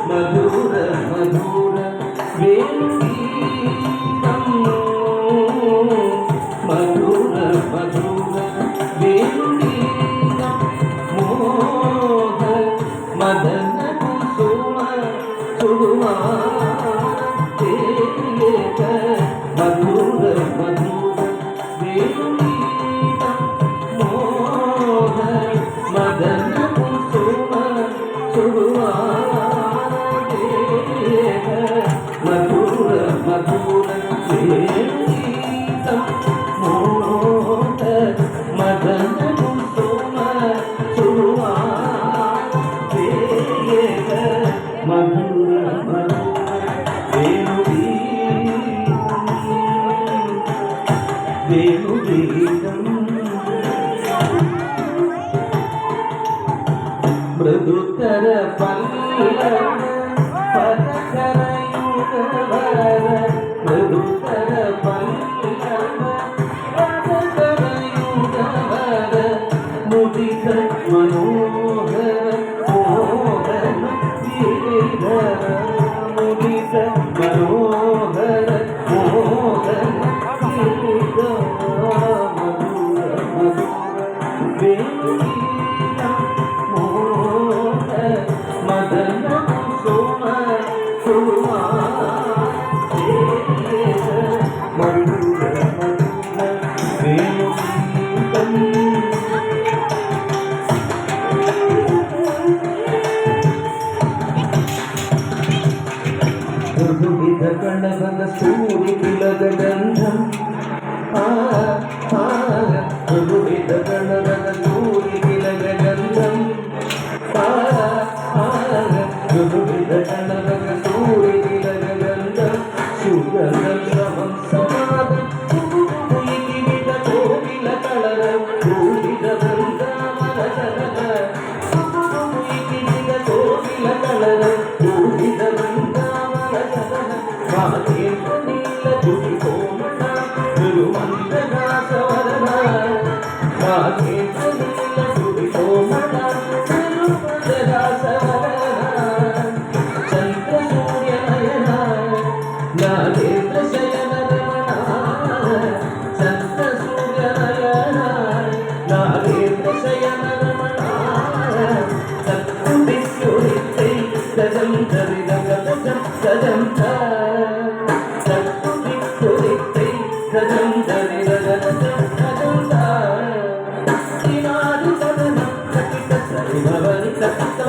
మధుర మధుర వేణుగీతం మధుర మధుర వేణుగీతం మోహ మదన కుసుమ సుడుమా మధుర మధుర వేణుగీతం మోహ మదన కుసుమ సుడుమా మధుర మధుర వేణుగీతం మోహ మదన కుసుమ సుడుమా మధుర మధుర వేణుగీతం మృదుతర పల్లవ పదకరయుగవర మృదుతర పల్లవ పదకరయుగవర ముదిత మనోహర మోహన గిరిధర ముదిత మనోహర మోహన గిరిధర మధుర మధుర వేణుగీతం మోహ మదన కుసుమ సుడుమా మధుర మధుర వేణుగీతం మృదువిధ కణగన సూరి కిలగ గంధం మృదువిధ కణగన సూరి కిలగ గంధం మృదువిధ కణగన సూరి కిలగ గంధం సుగంధం సమాదం కుకుకుయికి విధ కోకిల కళరం పూజిత బృందావనగన కుకుకుయికి విధ కోకిల కళరం పూజిత మాకేంద్ర నీల తుది కోమట తిరుమంతరాసవరణ మాకేంద్ర నీల తుది కోమట తిరుమంతరాసవరణ చంద్ర సూర్య నయన నాగేంద్ర శయన రమణ చంద్ర సూర్య నయన నాగేంద్ర శయన రమణ సత్తుడి సురితై గజం ధరి గజం గజం గజం ధరి గజం గజం ఈనాడు సదనం సకిత సరి భవని సకిత